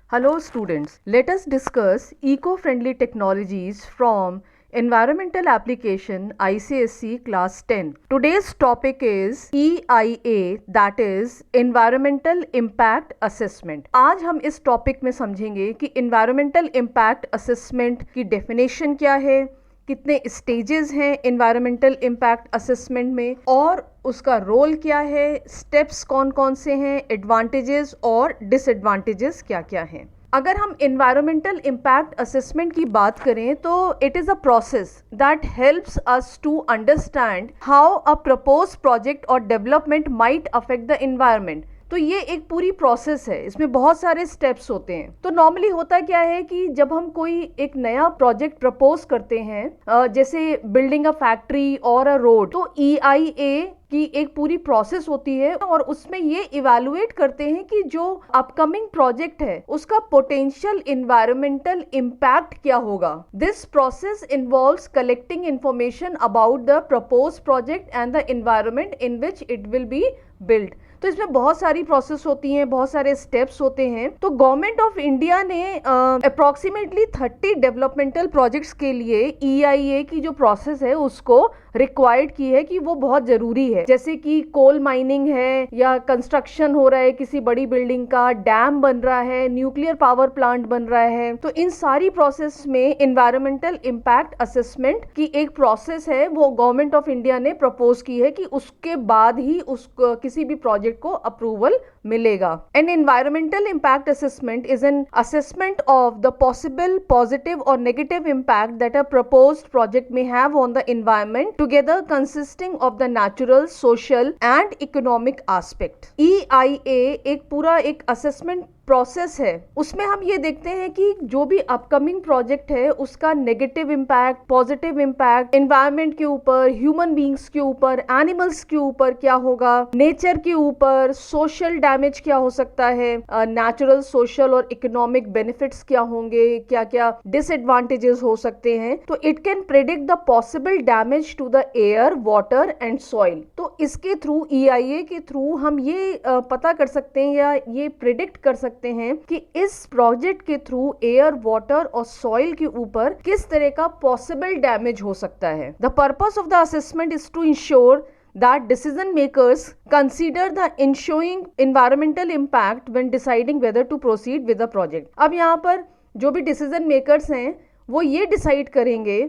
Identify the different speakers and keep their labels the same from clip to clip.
Speaker 1: Hello students, let us discuss eco-friendly technologies from Environmental Application ICSE Class 10. Today's topic is EIA, that is Environmental Impact Assessment. आज हम इस topic में समझेंगे कि Environmental Impact Assessment की definition क्या है, कितने स्टेजेस हैं एनवायरमेंटल इम्पैक्ट असेसमेंट में और उसका रोल क्या है, स्टेप्स कौन कौन से हैं, एडवांटेजेस और डिसएडवांटेजेस क्या क्या हैं। अगर हम एनवायरमेंटल इम्पैक्ट असेसमेंट की बात करें तो it is a process that helps us to understand how a propose project और development might affect the environment. तो ये एक पूरी प्रोसेस है, इसमें बहुत सारे स्टेप्स होते हैं। तो नॉर्मली होता क्या है कि जब हम कोई एक नया प्रोजेक्ट प्रपोज करते हैं, जैसे बिल्डिंग अ फैक्ट्री और अ रोड, तो EIA की एक पूरी प्रोसेस होती है और उसमें ये इवैल्यूएट करते हैं कि जो अपकमिंग प्रोजेक्ट है उसका पोटेंशियल इन्वायरमेंटल इम्पैक्ट क्या होगा। This process involves collecting information about the propose project and the environment in which it will be build. तो इसमें बहुत सारी प्रोसेस होती हैं, बहुत सारे स्टेप्स होते हैं। तो गवर्नमेंट ऑफ इंडिया ने अप्रोक्सीमेटली 30 डेवलपमेंटल प्रोजेक्ट्स के लिए EIA की जो प्रोसेस है उसको रिक्वायर्ड की है कि वो बहुत जरूरी है। जैसे कि कोल माइनिंग है या कंस्ट्रक्शन हो रहा है किसी बड़ी बिल्डिंग का, डैम बन रहा है, न्यूक्लियर पावर प्लांट बन रहा है, तो इन सारी प्रोसेस में एनवायरमेंटल इम्पैक्ट असेसमेंट की एक प्रोसेस है, वो गवर्नमेंट ऑफ इंडिया ने प्रपोज की है कि उसके बाद ही उसको किसी भी प्रोजेक्ट को अप्रूवल मिलेगा। An environmental impact assessment is an assessment of the possible positive और negative impact that a proposed project may have on the environment, together consisting of the natural, social and economic aspect. EIA एक पूरा एक assessment process है, उसमें हम ये देखते हैं कि जो भी अपकमिंग प्रोजेक्ट है उसका negative impact, positive impact environment के ऊपर, ह्यूमन बींग्स के ऊपर, एनिमल्स के ऊपर क्या होगा, नेचर के ऊपर, सोशल डैमेज क्या हो सकता है, नेचुरल, सोशल और इकोनॉमिक बेनिफिट्स क्या होंगे, क्या क्या डिसएडवांटेजेस हो सकते हैं। तो it can predict the possible damage to the air, water and soil. तो इसके थ्रू, EIA के थ्रू हम ये पता कर सकते हैं या ये प्रेडिक्ट कर सकते हैं कि इस प्रोजेक्ट के थ्रू एयर, वाटर और सॉइल के ऊपर किस तरह का पॉसिबल डैमेज हो सकता है। The purpose of the assessment is to ensure that decision makers consider the ensuing environmental impact when deciding whether to proceed with the project. अब यहाँ पर जो भी डिसीजन मेकर्स हैं वो ये डिसाइड करेंगे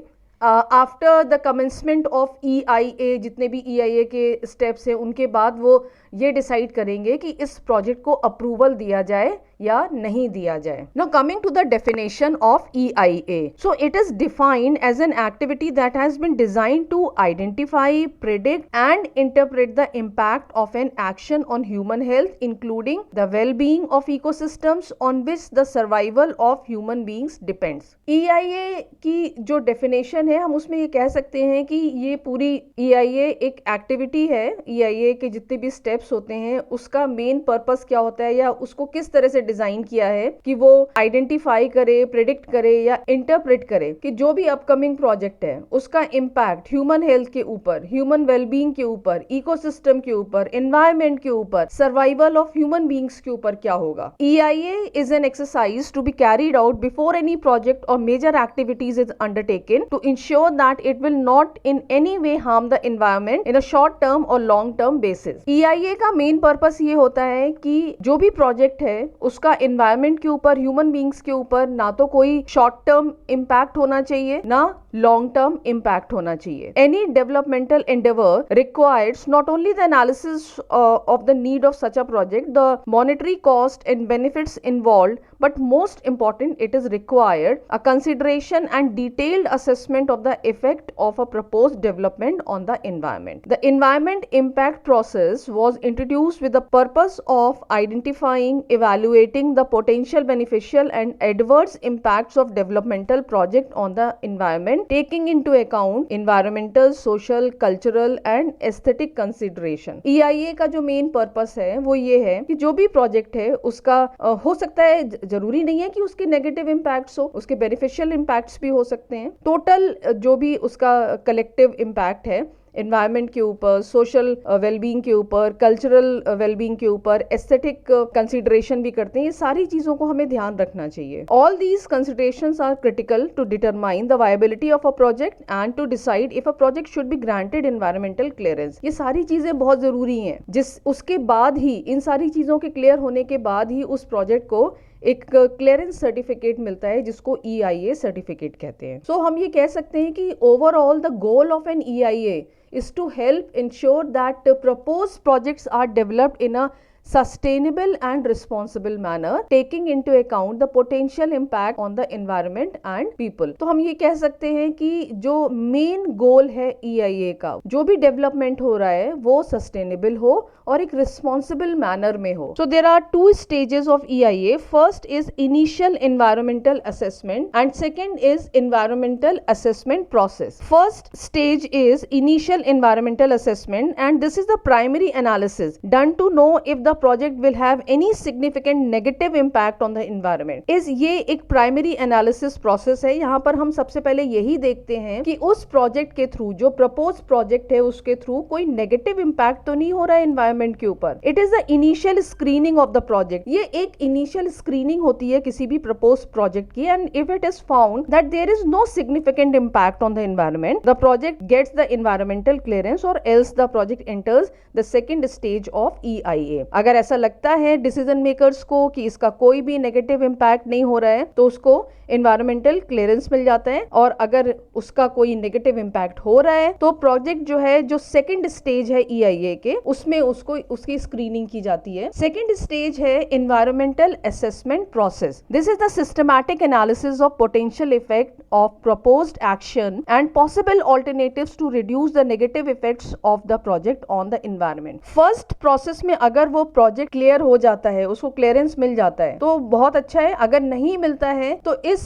Speaker 1: after the commencement of EIA, जितने भी EIA के स्टेप्स हैं उनके बाद वो ये डिसाइड करेंगे कि इस प्रोजेक्ट को अप्रूवल दिया जाए या नहीं दिया जाए। Now coming to the definition of EIA. So it is defined as an activity that has been designed to identify, predict and interpret the impact of an action on human health, including the well-being of ecosystems on which the survival of human beings depends. EIA की जो definition है हम उसमें ये कह सकते हैं कि ये पूरी EIA एक एक्टिविटी है। EIA के जितने भी स्टेप्स होते हैं उसका मेन पर्पस क्या होता है या उसको किस तरह से डिजाइन किया है कि वो आइडेंटिफाई करे, प्रेडिक्ट करे या इंटरप्रेट करे कि जो भी अपकमिंग प्रोजेक्ट है उसका इम्पैक्ट ह्यूमन हेल्थ के ऊपर, ह्यूमन वेलबींग के ऊपर, इकोसिस्टम के ऊपर, एनवायरमेंट के ऊपर, सर्वाइवल ऑफ ह्यूमन बींग्स के ऊपर क्या होगा। EIA is an exercise to be carried out before any project और major activities is undertaken to ensure that it will not in any way harm the environment in a short term और long term basis. EIA का main purpose ये होता है कि जो भी project है उसका एनवायरमेंट के ऊपर, ह्यूमन बींग्स के ऊपर ना तो कोई शॉर्ट टर्म इम्पैक्ट होना चाहिए ना लॉन्ग टर्म इम्पैक्ट होना चाहिए। Any developmental Endeavour requires not only the analysis of the need of such a project, the monetary cost and benefits involved, but most important it is required a consideration and detailed assessment of the effect of a proposed development on the environment. The environment impact process was introduced with the purpose of identifying, evaluating the potential beneficial and adverse impacts of developmental project on the environment, taking into account environmental, social, cultural and aesthetic consideration. EIA का जो main purpose है वो ये है कि जो भी project है उसका हो सकता है, जरूरी नहीं है कि उसके नेगेटिव इम्पैक्ट्स हो, उसके बेनिफिशियल इम्पैक्ट्स भी हो सकते हैं। टोटल जो भी उसका कलेक्टिव इम्पैक्ट है एनवायरनमेंट के ऊपर, सोशल वेलबींग के ऊपर, कल्चरल वेलबींग के ऊपर, एस्थेटिक कंसिडरेशन भी करते हैं। ये सारी चीजों को हमें ध्यान रखना चाहिए। All these considerations are critical to determine the viability of a project and to decide if a project should be granted environmental clearance. ये सारी चीजें बहुत जरूरी हैं, उसके बाद ही, इन सारी चीजों के क्लियर होने के बाद ही उस प्रोजेक्ट को एक क्लियरेंस सर्टिफिकेट मिलता है, जिसको EIA सर्टिफिकेट कहते हैं। सो हम ये कह सकते हैं कि overall the goal of an EIA is to help ensure that proposed projects are developed in a sustainable and responsible manner, taking into account the potential impact on the environment and people। तो हम ये कह सकते हैं कि जो main goal है EIA का, जो भी डेवलपमेंट हो रहा है वो सस्टेनेबल हो और एक रिस्पॉन्सिबल मैनर में हो। So there are two stages of EIA. First is initial environmental assessment and second is environmental assessment process. First stage is initial environmental assessment and this is the primary analysis done to know if the project will have any significant negative impact on the environment। ये एक primary analysis process है। यहाँ पर हम सबसे पहले यही देखते हैं कि उस प्रोजेक्ट के थ्रू, जो प्रपोज प्रोजेक्ट है उसके थ्रू कोई नेगेटिव इम्पैक्ट तो नहीं हो रहा है एनवायरमेंट के ऊपर। It is the initial screening of the project. ये एक इनिशियल स्क्रीनिंग होती है किसी भी प्रपोज प्रोजेक्ट की, and if it is found that there is no significant impact on the environment, the project gets the environmental clearance और else the project enters the second stage of EIA। अगर ऐसा लगता है decision makers को कि इसका कोई भी नेगेटिव इम्पैक्ट नहीं हो रहा है तो उसको एनवायरमेंटल क्लियरेंस मिल जाता है, और अगर उसका कोई नेगेटिव इम्पैक्ट हो रहा है तो प्रोजेक्ट जो है, जो सेकंड स्टेज है EIA के, उसमें उसकी स्क्रीनिंग की जाती है। सेकंड स्टेज है environmental assessment process. This is the systematic analysis of potential effect of proposed action and possible alternatives to reduce the negative effects of the project on the environment. First process में अगर वो project clear हो जाता है, उसको clearance मिल जाता है तो बहुत अच्छा है। अगर नहीं मिलता है तो इस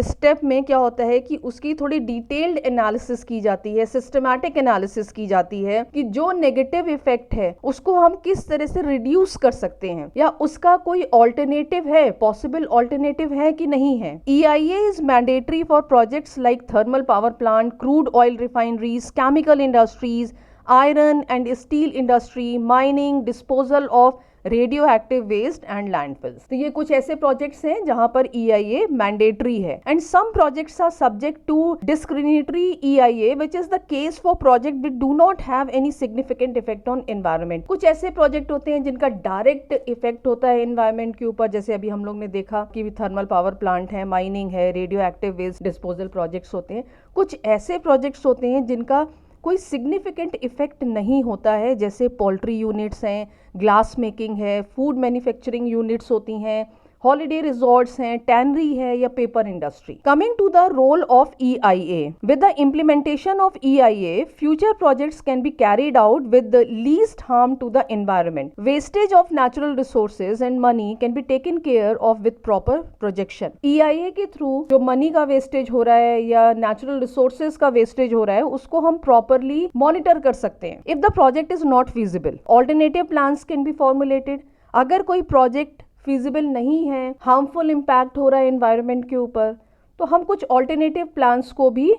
Speaker 1: स्टेप में क्या होता है कि उसकी थोड़ी डिटेल्ड एनालिसिस की जाती है, सिस्टमैटिक एनालिसिस की जाती है कि जो नेगेटिव इफेक्ट है उसको हम किस तरह से रिड्यूस कर सकते हैं, या उसका कोई ऑल्टरनेटिव है, पॉसिबल ऑल्टरनेटिव है कि नहीं है। EIA is mandatory for projects like thermal power plant, crude oil refineries, chemical industries, iron and steel industry, mining, disposal of radioactive waste and landfills. तो ये कुछ ऐसे प्रोजेक्ट्स हैं जहां पर EIA मैंडेटरी है, and some projects are subject to discriminatory EIA which is the case for project which do not have any significant effect on environment. कुछ ऐसे प्रोजेक्ट होते हैं जिनका डायरेक्ट इफेक्ट होता है एनवायरनमेंट के ऊपर, जैसे अभी हम लोग ने देखा कि थर्मल पावर प्लांट है, माइनिंग है, radioactive waste disposal projects होते हैं। कुछ ऐसे प्रोजेक्ट्स होते हैं जिनका कोई सिग्निफिकेंट इफेक्ट नहीं होता है, जैसे पोल्ट्री यूनिट्स हैं, ग्लास मेकिंग है, फूड मैन्युफैक्चरिंग यूनिट्स होती हैं, हॉलिडे रिजॉर्ट्स हैं, टैनरी है या paper industry. Coming to the role of EIA, with the implementation of EIA future projects can be carried out with the least harm to the environment. Wastage of natural resources and money can be taken care of with proper projection. EIA के through जो money का wastage हो रहा है या natural resources का wastage हो रहा है उसको हम प्रॉपरली मॉनिटर कर सकते हैं। If the project is not feasible, alternative plans can be formulated. अगर कोई प्रोजेक्ट फीजिबल नहीं है, हार्मफुल इम्पैक्ट हो रहा है एनवायरनमेंट के ऊपर, तो हम कुछ ऑल्टरनेटिव प्लान्स को भी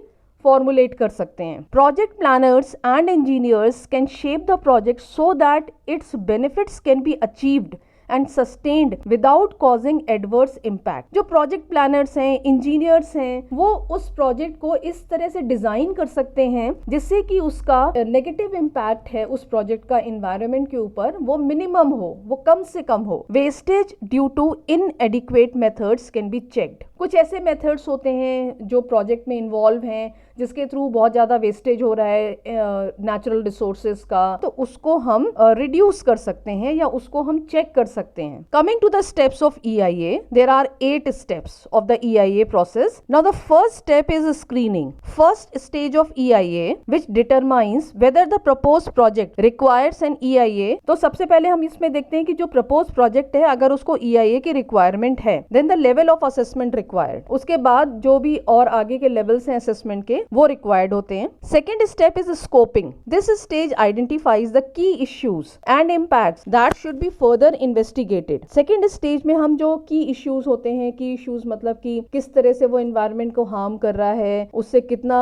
Speaker 1: फॉर्मुलेट कर सकते हैं। Project planners and engineers can shape the project so that it's benefits can be achieved and sustained without causing adverse impact. जो प्रोजेक्ट प्लानर्स हैं, इंजीनियर्स हैं, वो उस प्रोजेक्ट को इस तरह से डिजाइन कर सकते हैं जिससे कि उसका नेगेटिव इम्पैक्ट है उस प्रोजेक्ट का एनवायरनमेंट के ऊपर वो मिनिमम हो, वो कम से कम हो। Wastage due to inadequate methods can be checked. कुछ ऐसे मेथड्स होते हैं जो प्रोजेक्ट में इन्वॉल्व हैं जिसके थ्रू बहुत ज़्यादा वेस्टेज हो रहा है नेचुरल रिसोर्सेज का, तो उसको हम रिड्यूस कर सकते हैं या उसको हम चेक कर सकते हैं। Coming to the steps of EIA, there are 8 steps of the EIA process. Now the first step is screening. First stage of EIA which determines whether the proposed project requires an EIA। तो सबसे पहले हम इसमें देखते हैं कि जो proposed project है अगर उसको EIA की रिक्वायरमेंट है, then the level of assessment required. उसके बाद जो भी और आगे के लेवल्स हैं असेसमेंट के वो रिक्वायर्ड होते हैं। Second step is scoping. This stage identifies the key issues and impacts that should be further investigated. Second stage में हम जो की इश्यूज होते हैं, की इश्यूज मतलब कि किस तरह से वो एनवायरनमेंट को हार्म कर रहा है, उससे कितना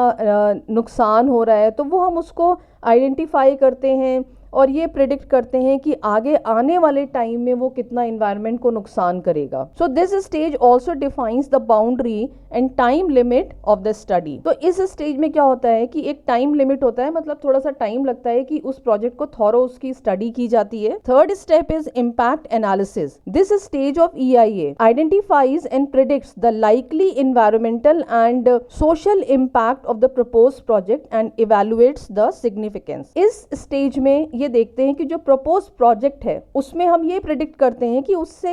Speaker 1: नुकसान हो रहा है, तो वो हम उसको आइडेंटिफाई करते हैं और ये प्रिडिक्ट करते हैं कि आगे आने वाले टाइम में वो कितना एनवायरनमेंट को नुकसान करेगा। So this stage also defines the boundary and time limit of the study. तो इस स्टेज में क्या होता है कि एक टाइम लिमिट होता है, मतलब थोड़ा सा टाइम लगता है कि उस प्रोजेक्ट को थॉरो उसकी स्टडी की जाती है। Third step is impact analysis. This stage of EIA identifies and predicts the likely environmental and social impact of the proposed project and evaluates the significance. इस स्टेज में ये देखते हैं कि जो प्रपोज प्रोजेक्ट है उसमें हम ये प्रिडिक्ट करते हैं कि उससे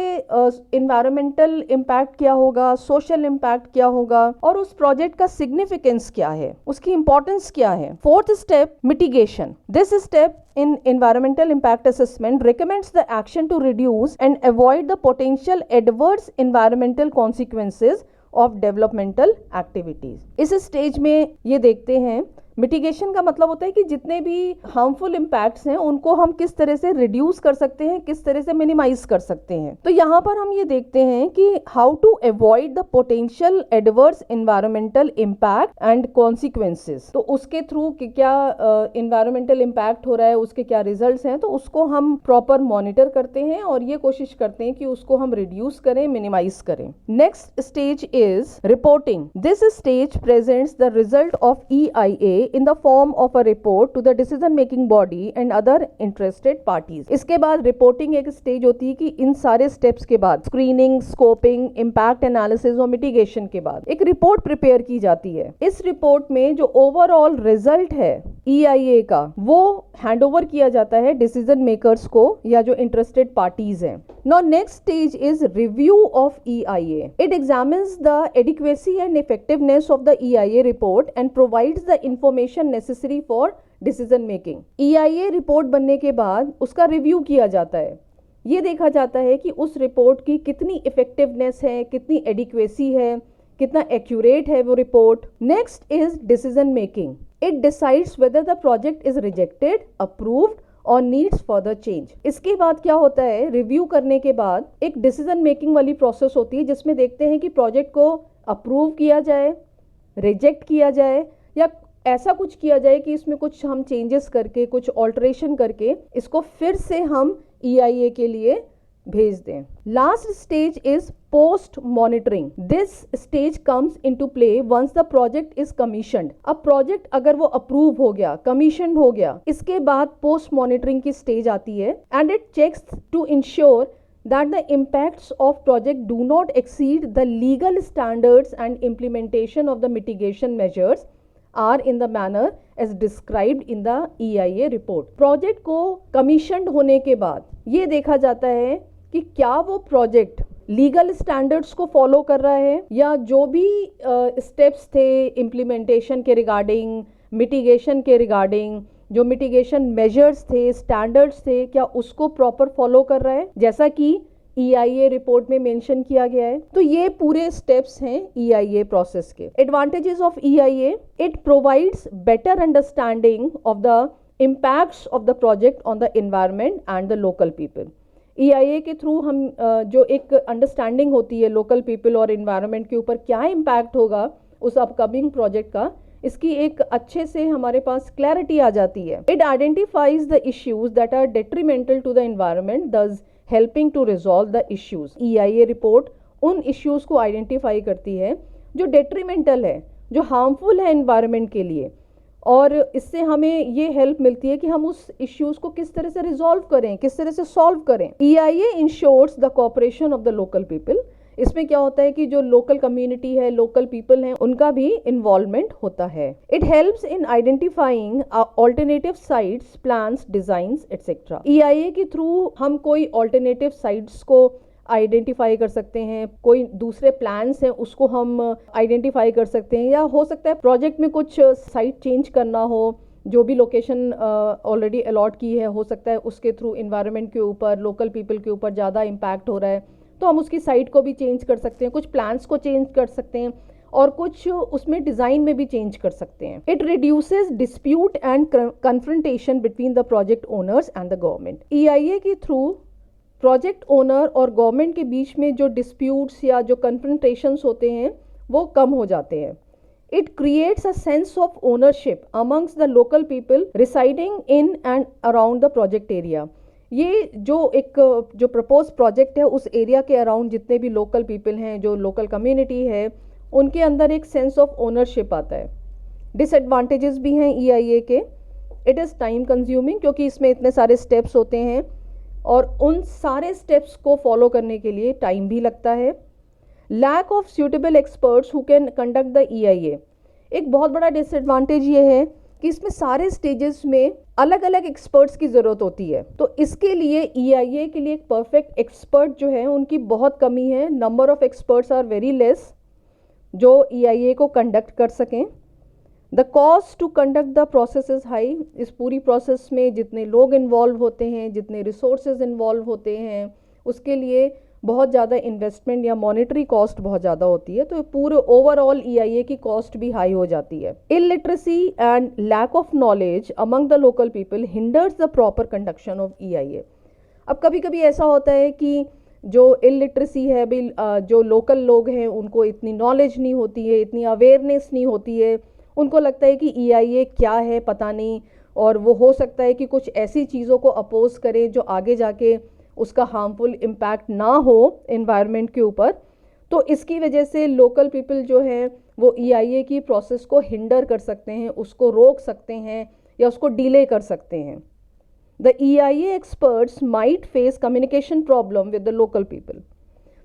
Speaker 1: एनवायरमेंटल इम्पैक्ट क्या होगा, सोशल इम्पैक्ट क्या होगा और उस प्रोजेक्ट का सिग्निफिकेंस क्या है, उसकी इंपॉर्टेंस क्या है। Fourth step mitigation. This step in environmental impact assessment recommends the action to reduce and avoid the potential adverse environmental consequences of developmental activities। इस स्टेज में ये देखते हैं, मिटिगेशन का मतलब होता है कि जितने भी हार्मफुल इम्पैक्ट्स हैं उनको हम किस तरह से रिड्यूस कर सकते हैं, किस तरह से मिनिमाइज कर सकते हैं। तो यहाँ पर हम ये देखते हैं कि how to avoid the potential adverse environmental impact and consequences. तो उसके थ्रू क्या एनवायरमेंटल इम्पैक्ट हो रहा है, उसके क्या रिजल्ट्स हैं, तो उसको हम प्रॉपर मॉनिटर करते हैं और ये कोशिश करते हैं कि उसको हम रिड्यूस करें, मिनिमाइज करें। Next stage is reporting. This stage presents the result of EIA in the form of a report to the decision making body and other interested parties। इसके बाद रिपोर्टिंग एक स्टेज होती है कि इन सारे स्टेप्स के बाद स्क्रीनिंग, स्कोपिंग, इम्पैक्ट एनालिसिस और मिटिगेशन के बाद एक रिपोर्ट प्रिपेयर की जाती है। इस रिपोर्ट में जो ओवरऑल रिजल्ट है EIA का वो हैंडओवर किया जाता है डिसीजन मेकर्स को या जो इंटरेस्टेड पार्टीज हैं। Now next stage is review of EIA. It examines the adequacy and effectiveness of the EIA report and provides the information necessary for decision making। EIA report बनने के बाद उसका review किया जाता है। ये देखा जाता है कि उस रिपोर्ट की कितनी इफेक्टिवनेस है, कितनी एडिक्वेसी है, कितना एक्यूरेट है वो report. Next is decision making. It decides whether the project is rejected, approved और नीड्स फर्दर चेंज। इसके बाद क्या होता है, रिव्यू करने के बाद एक डिसीजन मेकिंग वाली प्रोसेस होती है जिसमें देखते हैं कि प्रोजेक्ट को अप्रूव किया जाए, रिजेक्ट किया जाए या ऐसा कुछ किया जाए कि इसमें कुछ हम चेंजेस करके, कुछ ऑल्टरेशन करके इसको फिर से हम EIA के लिए भेज दें। Last stage is post monitoring. This stage comes into play once the project is commissioned. अब प्रोजेक्ट अगर वो अप्रूव हो गया, कमीशन हो गया, इसके बाद पोस्ट मॉनिटरिंग की स्टेज आती है and it checks to ensure that the impacts of project do not exceed the legal standards and implementation of the mitigation measures are in the manner as described in the EIA report। Project को commissioned होने के बाद ये देखा जाता है कि क्या वो प्रोजेक्ट लीगल स्टैंडर्ड्स को फॉलो कर रहा है या जो भी स्टेप्स थे इम्प्लीमेंटेशन के रिगार्डिंग, मिटिगेशन के रिगार्डिंग, जो मिटिगेशन मेजर्स थे, स्टैंडर्ड्स थे, क्या उसको प्रॉपर फॉलो कर रहा है जैसा कि EIA रिपोर्ट में मेंशन किया गया है। तो ये पूरे स्टेप्स हैं EIA प्रोसेस के। Advantages of EIA, it provides better understanding of the impacts of the project on the environment and the local people. EIA के थ्रू हम जो एक अंडरस्टैंडिंग होती है लोकल पीपल और एनवायरनमेंट के ऊपर क्या इम्पैक्ट होगा उस अपकमिंग प्रोजेक्ट का, इसकी एक अच्छे से हमारे पास क्लैरिटी आ जाती है। It identifies the issues that are detrimental to the environment, thus helping to resolve the issues. EIA report उन इश्यूज को आइडेंटिफाई करती है जो डेट्रीमेंटल है, जो हार्मफुल है एनवायरनमेंट के लिए, और इससे हमें ये हेल्प मिलती है कि हम उस इश्यूज को किस तरह से रिजॉल्व करें, किस तरह से सॉल्व करें। EIA ensures the cooperation of the local people. इसमें क्या होता है कि जो लोकल कम्युनिटी है, लोकल पीपल हैं, उनका भी इन्वॉल्वमेंट होता है। It helps in identifying alternative sites, plans, designs etcetera. EIA के थ्रू हम कोई ऑल्टरनेटिव साइट्स को आइडेंटिफाई कर सकते हैं, कोई दूसरे प्लान्स हैं उसको हम आइडेंटिफाई कर सकते हैं, या हो सकता है प्रोजेक्ट में कुछ साइट चेंज करना हो, जो भी लोकेशन ऑलरेडी अलॉट की है, हो सकता है उसके थ्रू इन्वायरमेंट के ऊपर, लोकल पीपल के ऊपर ज़्यादा इम्पैक्ट हो रहा है, तो हम उसकी साइट को भी चेंज कर सकते हैं, कुछ प्लान्स को चेंज कर सकते हैं और कुछ उसमें डिज़ाइन में भी चेंज कर सकते हैं। It reduces dispute and confrontation between the project owners and the government. EIA के थ्रू प्रोजेक्ट ओनर और गवर्नमेंट के बीच में जो डिस्प्यूट्स या जो कन्फ्रंटेशंस होते हैं वो कम हो जाते हैं। It creates a sense of ownership amongst the local people residing in and around the project area. ये जो प्रपोज प्रोजेक्ट है उस एरिया के अराउंड जितने भी लोकल पीपल हैं, जो लोकल कम्युनिटी है, उनके अंदर एक सेंस ऑफ ओनरशिप आता है। डिसएडवांटेजेस भी हैं EIA के। इट इज़ टाइम कंज्यूमिंग, क्योंकि इसमें इतने सारे स्टेप्स होते हैं और उन सारे स्टेप्स को फॉलो करने के लिए टाइम भी लगता है। Lack of suitable experts who can conduct the EIA। एक बहुत बड़ा डिसएडवांटेज ये है कि इसमें सारे स्टेजेस में अलग अलग एक्सपर्ट्स की ज़रूरत होती है, तो इसके लिए EIA के लिए एक परफेक्ट एक्सपर्ट जो है उनकी बहुत कमी है। Number of experts are very less जो EIA को कंडक्ट कर सकें। The cost to conduct the process is high. इस पूरी प्रोसेस में जितने लोग इन्वॉल्व होते हैं, जितने रिसोर्सेज इन्वॉल्व होते हैं, उसके लिए बहुत ज़्यादा इन्वेस्टमेंट या मॉनेटरी कॉस्ट बहुत ज़्यादा होती है, तो पूरे ओवरऑल EIA की कॉस्ट भी हाई हो जाती है। Illiteracy and lack of knowledge among the local people hinders the proper conduction of EIA। अब कभी कभी ऐसा होता है कि जो इलिटरेसी है भी, जो लोकल लोग हैं उनको इतनी नॉलेज नहीं होती है, इतनी अवेयरनेस नहीं होती है, उनको लगता है कि EIA क्या है पता नहीं, और वो हो सकता है कि कुछ ऐसी चीज़ों को अपोज करें जो आगे जाके उसका हार्मफुल इम्पैक्ट ना हो एनवायरनमेंट के ऊपर। तो इसकी वजह से लोकल पीपल जो है वो EIA की प्रोसेस को हिंडर कर सकते हैं, उसको रोक सकते हैं या उसको डिले कर सकते हैं। The EIA experts might face communication problem with the local people.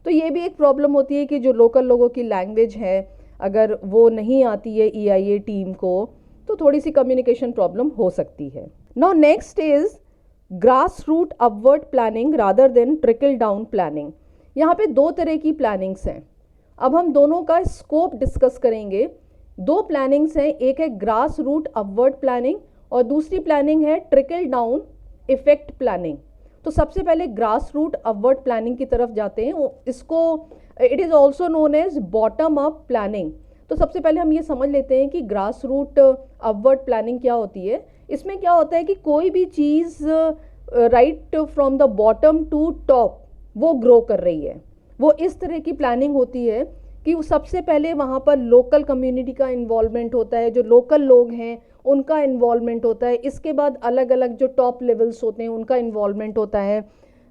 Speaker 1: तो ये भी एक प्रॉब्लम होती है कि जो लोकल लोगों की लैंग्वेज है अगर वो नहीं आती है EIA टीम को, तो थोड़ी सी कम्युनिकेशन प्रॉब्लम हो सकती है। Now next is grass root upward planning rather than trickle down planning. यहाँ पे दो तरह की प्लानिंग्स हैं। अब हम दोनों का स्कोप डिस्कस करेंगे। दो प्लानिंग्स हैं, एक है ग्रास रूट अपवर्ड प्लानिंग और दूसरी प्लानिंग है ट्रिकल डाउन इफेक्ट प्लानिंग। तो सबसे पहले ग्रास रूट अपवर्ड प्लानिंग की तरफ जाते हैं। इसको it is also known as bottom up planning. तो सबसे पहले हम ये समझ लेते हैं कि ग्रास रूट अपवर्ड प्लानिंग क्या होती है। इसमें क्या होता है कि कोई भी चीज़ right from the bottom to top वो ग्रो कर रही है। वो इस तरह की प्लानिंग होती है कि सबसे पहले वहाँ पर लोकल कम्युनिटी का इन्वॉल्वमेंट होता है, जो लोकल लोग हैं उनका इन्वॉल्वमेंट होता है। इसके बाद अलग अलग जो टॉप लेवल्स होते हैं उनका इन्वॉल्वमेंट होता है,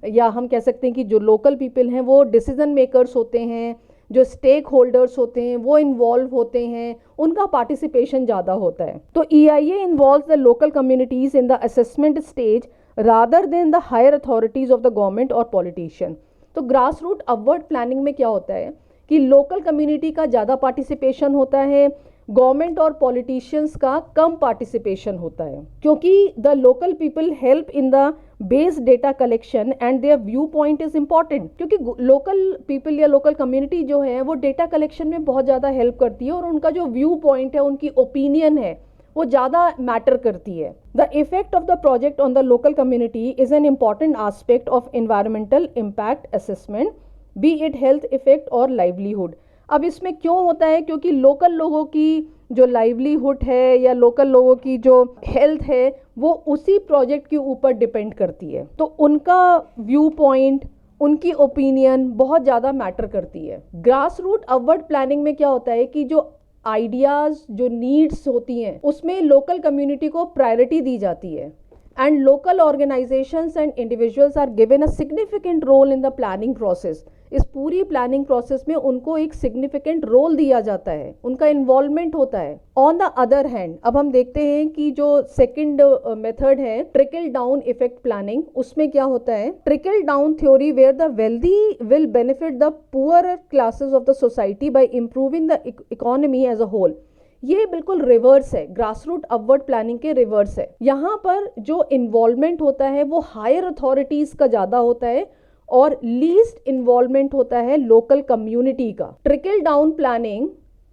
Speaker 1: या हम कह सकते हैं कि जो लोकल पीपल हैं वो डिसीजन मेकर्स होते हैं, जो स्टेक होल्डर्स होते हैं वो इन्वॉल्व होते हैं, उनका पार्टिसिपेशन ज़्यादा होता है। तो EIA involves the local communities in the assessment stage rather than the higher authorities of the government और पॉलिटिशियन। तो ग्रास रूट अपवर्ड प्लानिंग में क्या होता है कि लोकल कम्युनिटी का ज़्यादा पार्टिसिपेशन होता है, गवर्नमेंट और पॉलिटिशियंस का कम पार्टिसिपेशन होता है, क्योंकि the local people help in the base data collection and there view point is important. क्योंकि लोकल पीपल या लोकल कम्युनिटी जो है वो डेटा कलेक्शन में बहुत ज़्यादा हेल्प करती है और उनका जो व्यू पॉइंट है, उनकी ओपिनियन है, वो ज़्यादा मैटर करती है। The effect of the project on the local community is an important aspect of environmental impact assessment, B it health effect और लाइवलीहुड। अब इसमें क्यों होता है, क्योंकि लोकल लोगों की जो लाइवलीहुड है या लोकल लोगों की जो हेल्थ है वो उसी प्रोजेक्ट के ऊपर डिपेंड करती है, तो उनका व्यू पॉइंट, उनकी ओपिनियन बहुत ज़्यादा मैटर करती है। ग्रास रूट अपवर्ड प्लानिंग में क्या होता है कि जो आइडियाज़, जो नीड्स होती हैं उसमें लोकल कम्युनिटी को प्रायोरिटी दी जाती है, and local organisations and individuals are given a significant role in the planning process. इस पूरी प्लानिंग प्रोसेस में उनको एक सिग्निफिकेंट रोल दिया जाता है, उनका इन्वॉल्वमेंट होता है। ऑन द अदर हैंड अब हम देखते हैं कि जो सेकंड मेथड है ट्रिकल डाउन इफेक्ट प्लानिंग, उसमें क्या होता है, trickle down theory where the wealthy will benefit the poor classes of the society by improving the economy as a whole. ये बिल्कुल रिवर्स है, ग्रास रूट अपवर्ड प्लानिंग के reverse है। यहाँ पर जो इन्वॉल्वमेंट होता है वो हायर अथॉरिटीज का ज़्यादा होता है और लीस्ट इन्वॉल्वमेंट होता है लोकल कम्युनिटी का। Trickle down planning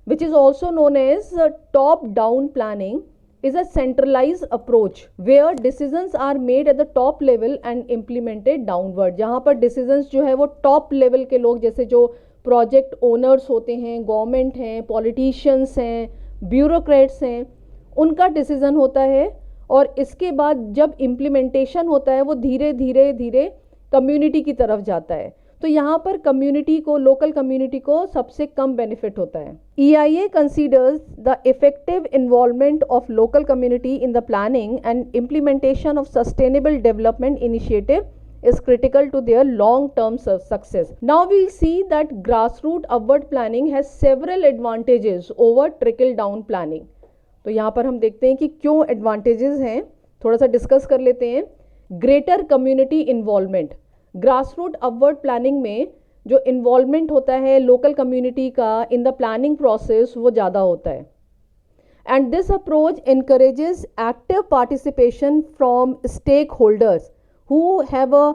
Speaker 1: which is also known as top down planning is a centralized approach where decisions are made at the top level and implemented downward. जहाँ पर decisions जो है वो top level के लोग, जैसे जो प्रोजेक्ट ओनर्स होते हैं, गवर्नमेंट हैं, पॉलिटिशियंस हैं, ब्यूरोक्रेट्स हैं, उनका डिसीजन होता है, और इसके बाद जब इम्प्लीमेंटेशन होता है वो धीरे धीरे धीरे कम्युनिटी की तरफ जाता है। तो यहाँ पर कम्युनिटी को, लोकल कम्युनिटी को सबसे कम बेनिफिट होता है। EIA considers the effective involvement of local community in the planning and implementation of sustainable development initiative is critical to their long-term success. Now we'll see that grassroots upward planning has several advantages over trickle-down planning. तो यहाँ पर हम देखते हैं कि क्यों advantages हैं, थोड़ा सा डिस्कस कर लेते हैं। Greater community involvement, grassroot upward planning में जो इन्वॉल्वमेंट होता है लोकल कम्युनिटी का इन द प्लानिंग प्रोसेस वो ज़्यादा होता है। And this approach encourages active participation from stake holders who have a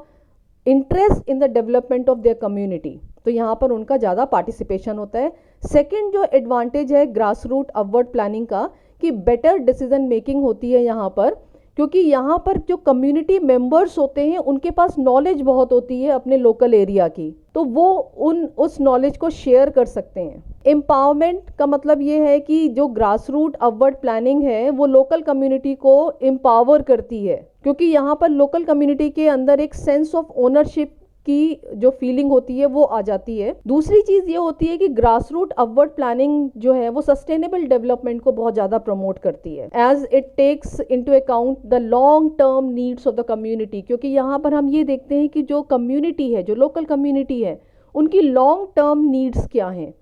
Speaker 1: interest in the development of their community. तो यहाँ पर उनका ज़्यादा पार्टिसिपेशन होता है। सेकेंड जो एडवांटेज है ग्रासरूट अपवर्ड प्लानिंग का, कि बेटर डिसीजन मेकिंग होती है यहाँ पर, क्योंकि यहाँ पर जो कम्युनिटी मेंबर्स होते हैं उनके पास नॉलेज बहुत होती है अपने लोकल एरिया की, तो वो उस नॉलेज को शेयर कर सकते हैं। एम्पावरमेंट का मतलब ये है कि जो ग्रास रूट अपवर्ड प्लानिंग है वो लोकल कम्युनिटी को एम्पावर करती है, क्योंकि यहाँ पर लोकल कम्युनिटी के अंदर एक सेंस ऑफ ओनरशिप की जो फीलिंग होती है वो आ जाती है। दूसरी चीज़ ये होती है कि ग्रास रूट अपवर्ड प्लानिंग जो है वो सस्टेनेबल डेवलपमेंट को बहुत ज़्यादा प्रमोट करती है, as it takes into account the long term needs of the community. क्योंकि यहाँ पर हम ये देखते हैं कि जो कम्युनिटी है, जो लोकल कम्युनिटी है, उनकी लॉन्ग टर्म नीड्स क्या हैं,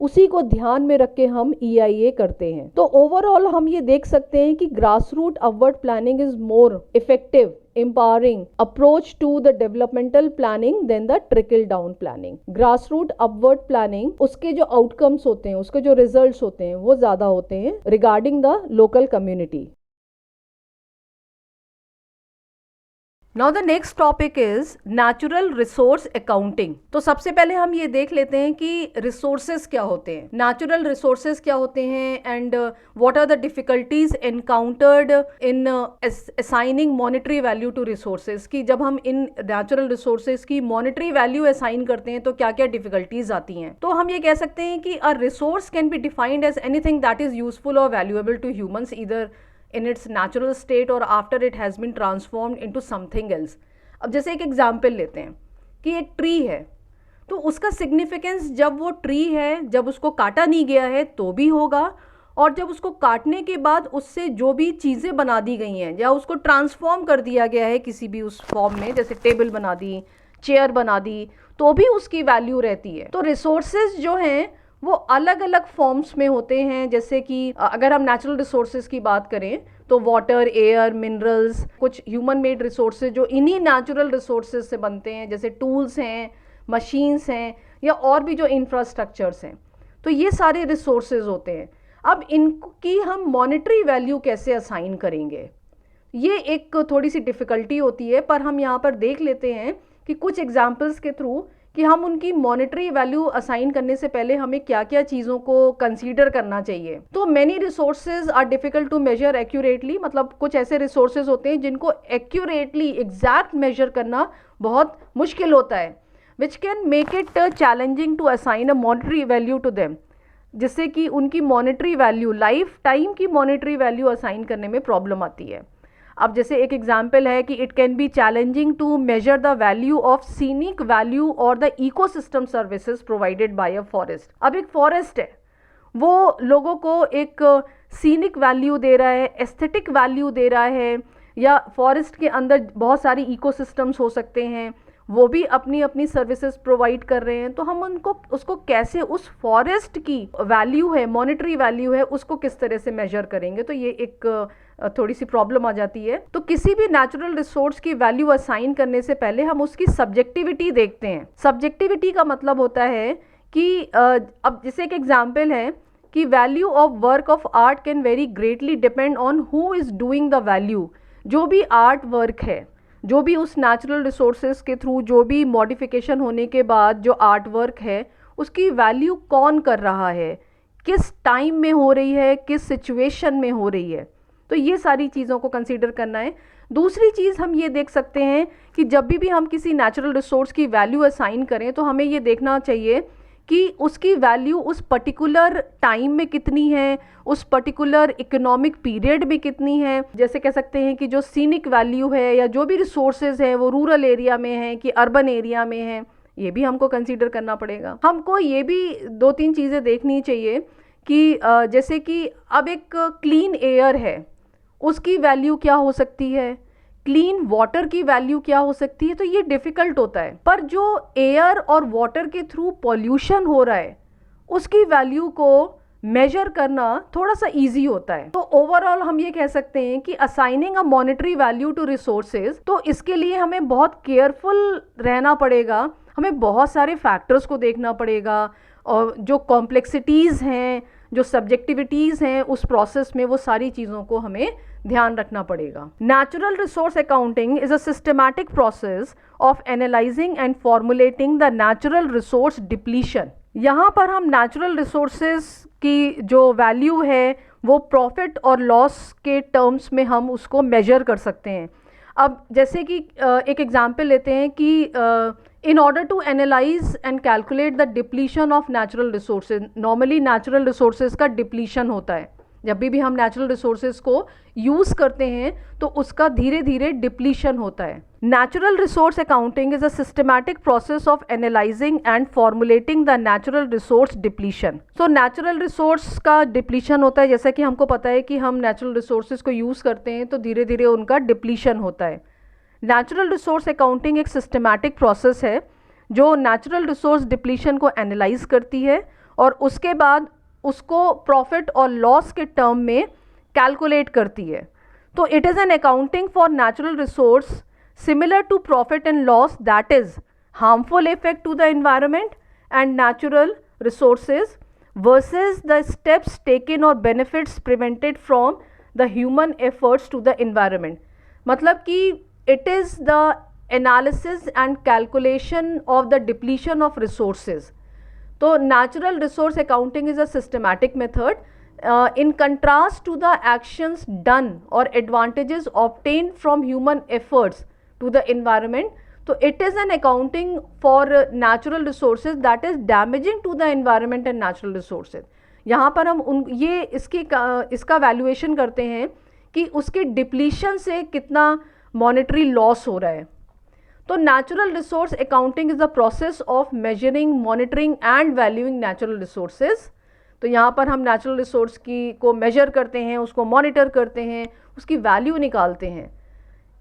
Speaker 1: उसी को ध्यान में रख के हम EIA करते हैं। तो ओवरऑल हम ये देख सकते हैं कि grass root upward planning is more effective empowering approach to the developmental planning than the trickle down planning. grassroot upward planning, उसके जो outcomes होते हैं, उसके जो results होते हैं वो ज़्यादा होते हैं regarding the local community. Now the next topic is natural resource accounting. तो सबसे पहले हम ये देख लेते हैं कि resources क्या होते हैं, natural resources क्या होते हैं, and what are the difficulties encountered in assigning monetary value to resources, कि जब हम इन natural resources की monetary value assign करते हैं तो क्या क्या difficulties आती हैं। तो हम ये कह सकते हैं कि a resource can be defined as anything that is useful or valuable to humans either in its natural state or after it has been transformed into something else. अब जैसे एक एग्जाम्पल लेते हैं कि एक ट्री है, तो उसका सिग्निफिकेंस जब वो ट्री है, जब उसको काटा नहीं गया है तो भी होगा, और जब उसको काटने के बाद उससे जो भी चीज़ें बना दी गई हैं या उसको ट्रांसफॉर्म कर दिया गया है किसी भी उस फॉर्म में, जैसे टेबल बना दी, चेयर बना दी, तो भी उसकी वैल्यू रहती है। तो रिसोर्सेज जो हैं वो अलग अलग फॉर्म्स में होते हैं। जैसे कि अगर हम नेचुरल रिसोर्सेज की बात करें तो वाटर, एयर, मिनरल्स, कुछ ह्यूमन मेड रिसोर्सेज जो इन्हीं नेचुरल रिसोर्सेज से बनते हैं, जैसे टूल्स हैं, मशीन्स हैं, या और भी जो इंफ्रास्ट्रक्चर्स हैं, तो ये सारे रिसोर्सेज होते हैं। अब इनकी हम मॉनेटरी वैल्यू कैसे असाइन करेंगे, ये एक थोड़ी सी डिफ़िकल्टी होती है, पर हम यहाँ पर देख लेते हैं कि कुछ एग्जाम्पल्स के थ्रू कि हम उनकी मॉनेटरी वैल्यू असाइन करने से पहले हमें क्या क्या चीज़ों को कंसीडर करना चाहिए। तो many resources are difficult to measure accurately, मतलब कुछ ऐसे रिसोर्सेज होते हैं जिनको एक्यूरेटली एग्जैक्ट मेजर करना बहुत मुश्किल होता है, which can make it challenging to assign a monetary value to them, जिससे कि उनकी मॉनेटरी वैल्यू, लाइफ टाइम की मॉनेटरी वैल्यू असाइन करने में प्रॉब्लम आती है। अब जैसे एक एग्जाम्पल है कि it can be challenging to measure the value of scenic value और the ecosystem services provided by a forest. अब एक फॉरेस्ट है, वो लोगों को एक सीनिक वैल्यू दे रहा है, एस्थेटिक वैल्यू दे रहा है, या फॉरेस्ट के अंदर बहुत सारी इकोसिस्टम्स हो सकते हैं, वो भी अपनी अपनी सर्विसेज प्रोवाइड कर रहे हैं। तो हम उसको कैसे, उस फॉरेस्ट की वैल्यू है, मॉनेटरी वैल्यू है, उसको किस तरह से मेजर करेंगे, तो ये एक थोड़ी सी प्रॉब्लम आ जाती है। तो किसी भी नेचुरल रिसोर्स की वैल्यू असाइन करने से पहले हम उसकी सब्जेक्टिविटी देखते हैं। सब्जेक्टिविटी का मतलब होता है कि अब जैसे एक एग्जाम्पल है कि value of work of art can very greatly depend on who is doing the value. जो भी आर्ट वर्क है, जो भी उस नेचुरल रिसोर्सेज के थ्रू, जो भी मॉडिफिकेशन होने के बाद जो आर्ट वर्क है, उसकी वैल्यू कौन कर रहा है, किस टाइम में हो रही है, किस सिचुएशन में हो रही है, तो ये सारी चीज़ों को कंसीडर करना है। दूसरी चीज़ हम ये देख सकते हैं कि जब भी हम किसी नेचुरल रिसोर्स की वैल्यू असाइन करें तो हमें ये देखना चाहिए कि उसकी वैल्यू उस पर्टिकुलर टाइम में कितनी है, उस पर्टिकुलर इकोनॉमिक पीरियड में कितनी है। जैसे कह सकते हैं कि जो सीनिक वैल्यू है या जो भी रिसोर्सेज है वो रूरल एरिया में है कि अर्बन एरिया में है, ये भी हमको कंसीडर करना पड़ेगा। हमको ये भी 2-3 चीज़ें देखनी चाहिए कि जैसे कि अब एक क्लीन एयर है, उसकी वैल्यू क्या हो सकती है, क्लीन वाटर की वैल्यू क्या हो सकती है। तो ये डिफ़िकल्ट होता है, पर जो एयर और वाटर के थ्रू पॉल्यूशन हो रहा है उसकी वैल्यू को मेजर करना थोड़ा सा इजी होता है। तो ओवरऑल हम ये कह सकते हैं कि assigning a monetary value to resources, तो इसके लिए हमें बहुत केयरफुल रहना पड़ेगा, हमें बहुत सारे फैक्टर्स को देखना पड़ेगा और जो कॉम्प्लेक्सिटीज़ हैं, जो सब्जेक्टिविटीज़ हैं उस प्रोसेस में, वो सारी चीज़ों को हमें ध्यान रखना पड़ेगा। Natural resource accounting is a systematic process of analysing and formulating the natural resource depletion. यहाँ पर हम नेचुरल रिसोर्सेज की जो वैल्यू है वो प्रॉफिट और लॉस के टर्म्स में हम उसको मेजर कर सकते हैं। अब जैसे कि एक एग्जांपल लेते हैं कि in order to analyse and calculate the depletion of natural resources, normally natural resources का डिप्लीशन होता है। जब भी हम नेचुरल रिसोर्सेज को यूज़ करते हैं तो उसका धीरे धीरे डिप्लीशन होता है। Natural resource accounting is a systematic process of analysing and formulating the natural resource depletion. So natural resource का डिप्लीशन होता है, जैसा कि हमको पता है कि हम नेचुरल रिसोर्सेज को यूज़ करते हैं तो धीरे धीरे उनका डिप्लीशन होता है। नेचुरल रिसोर्स अकाउंटिंग एक सिस्टमैटिक प्रोसेस है जो नेचुरल रिसोर्स डिप्लीशन को एनालाइज करती है और उसके बाद उसको प्रॉफिट और लॉस के टर्म में कैलकुलेट करती है। तो it is an accounting for natural resource similar to profit and loss that is harmful effect to the environment and natural resources versus the steps taken और benefits prevented from the human efforts to the environment. मतलब कि it is the analysis and calculation of the depletion of resources. तो natural resource accounting is a systematic method in contrast to the actions done or advantages obtained from human efforts to the environment. So it is an accounting for natural resources that is damaging to the environment and natural resources. यहाँ पर हम इसका valuation करते हैं कि उसके depletion से कितना मॉनेटरी लॉस हो रहा है। तो natural resource accounting is the process of measuring, monitoring and valuing natural resources. तो यहाँ पर हम नेचुरल रिसोर्स को मेजर करते हैं, उसको मॉनिटर करते हैं, उसकी वैल्यू निकालते हैं।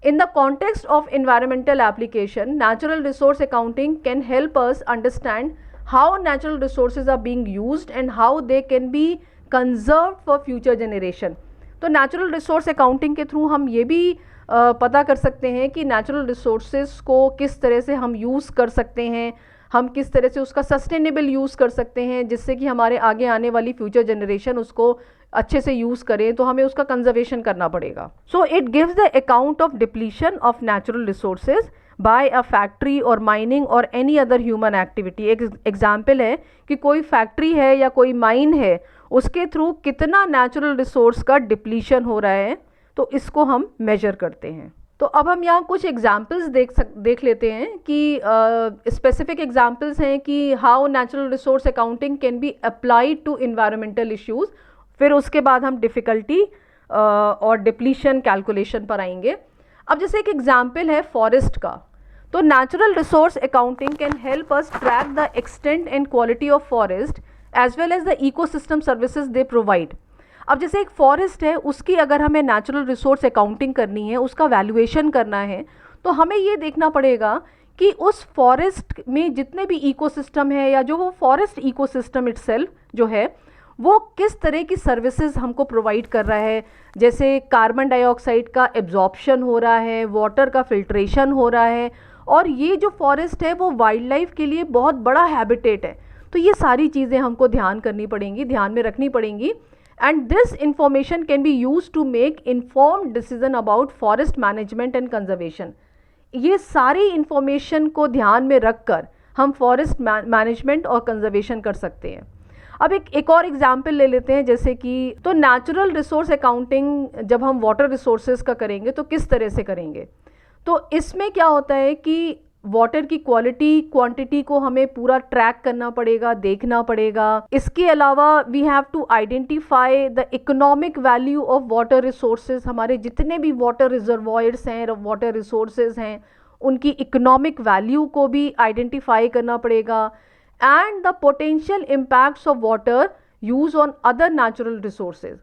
Speaker 1: In the context of environmental application, natural resource accounting can help us understand how natural resources are being used and how they can be conserved for future generation. तो natural resource accounting के through हम ये भी पता कर सकते हैं कि नेचुरल रिसोर्सेज को किस तरह से हम यूज़ कर सकते हैं, हम किस तरह से उसका सस्टेनेबल यूज़ कर सकते हैं जिससे कि हमारे आगे आने वाली फ्यूचर जनरेशन उसको अच्छे से यूज़ करें। तो हमें उसका कंजर्वेशन करना पड़ेगा। So it gives the account of depletion of natural resources by a factory और माइनिंग और एनी अदर ह्यूमन एक्टिविटी। एक एग्जाम्पल है कि कोई फैक्ट्री है या कोई माइन है, उसके थ्रू कितना नेचुरल रिसोर्स का डिप्लीशन हो रहा है, तो इसको हम मेजर करते हैं। तो अब हम यहाँ कुछ एग्जाम्पल्स देख लेते हैं कि स्पेसिफिक एग्जाम्पल्स हैं कि how natural resource accounting can be applied to environmental issues. फिर उसके बाद हम डिफ़िकल्टी और डिप्लीशन कैलकुलेशन पर आएंगे। अब जैसे एक एग्जाम्पल है फॉरेस्ट का, तो natural resource accounting can help us track the extent and quality of forest as well as the ecosystem services they provide. अब जैसे एक फॉरेस्ट है, उसकी अगर हमें नेचुरल रिसोर्स अकाउंटिंग करनी है, उसका वैल्यूएशन करना है, तो हमें ये देखना पड़ेगा कि उस फॉरेस्ट में जितने भी इकोसिस्टम है या जो वो फॉरेस्ट इकोसिस्टम इटसेल्फ जो है वो किस तरह की सर्विसेज हमको प्रोवाइड कर रहा है। जैसे कार्बन डाइऑक्साइड का एब्जॉर्प्शन हो रहा है, वाटर का फिल्ट्रेशन हो रहा है, और ये जो फॉरेस्ट है वो वाइल्ड लाइफ के लिए बहुत बड़ा हैबिटेट है। तो ये सारी चीज़ें हमको ध्यान में रखनी पड़ेंगी। And this information can be used to make informed decision about forest management and conservation. ये सारी इंफॉर्मेशन को ध्यान में रखकर हम फॉरेस्ट मैनेजमेंट और कंजर्वेशन कर सकते हैं। अब एक और एग्जाम्पल ले लेते हैं, जैसे कि तो नेचुरल रिसोर्स अकाउंटिंग जब हम वाटर रिसोर्सेज का करेंगे तो किस तरह से करेंगे। तो इसमें क्या होता है कि वाटर की क्वालिटी क्वांटिटी को हमें पूरा ट्रैक करना पड़ेगा, देखना पड़ेगा। इसके अलावा we have to identify the economic value of water resources. हमारे जितने भी वाटर रिजर्वॉयर्स हैं, वाटर रिसोर्सेज हैं, उनकी इकोनॉमिक वैल्यू को भी आइडेंटिफाई करना पड़ेगा। And the potential impacts of water use on other natural resources.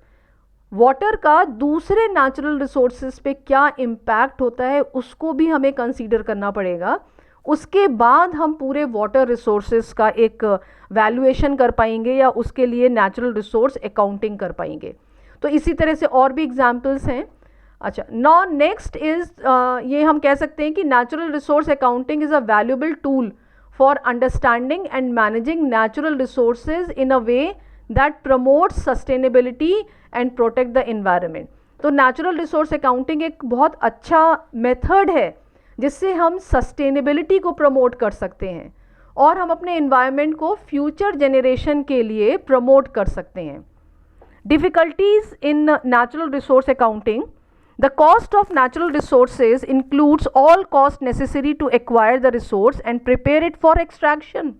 Speaker 1: Water का दूसरे नेचुरल रिसोर्सेज पे क्या इम्पैक्ट होता है उसको भी हमें कंसीडर करना पड़ेगा। उसके बाद हम पूरे वाटर रिसोर्सेज का एक वैल्यूएशन कर पाएंगे या उसके लिए नेचुरल रिसोर्स अकाउंटिंग कर पाएंगे। तो इसी तरह से और भी एग्जांपल्स हैं। अच्छा, नाउ नेक्स्ट इज ये हम कह सकते हैं कि natural resource accounting is a valuable tool for understanding and managing natural resources in a way that promotes sustainability and protect the environment. तो नेचुरल रिसोर्स अकाउंटिंग एक बहुत अच्छा मेथड है जिससे हम सस्टेनेबिलिटी को प्रमोट कर सकते हैं और हम अपने एनवायरनमेंट को फ्यूचर जनरेशन के लिए प्रमोट कर सकते हैं। Difficulties in natural resource accounting. The cost of natural resources includes all costs necessary to acquire the resource and prepare it for extraction.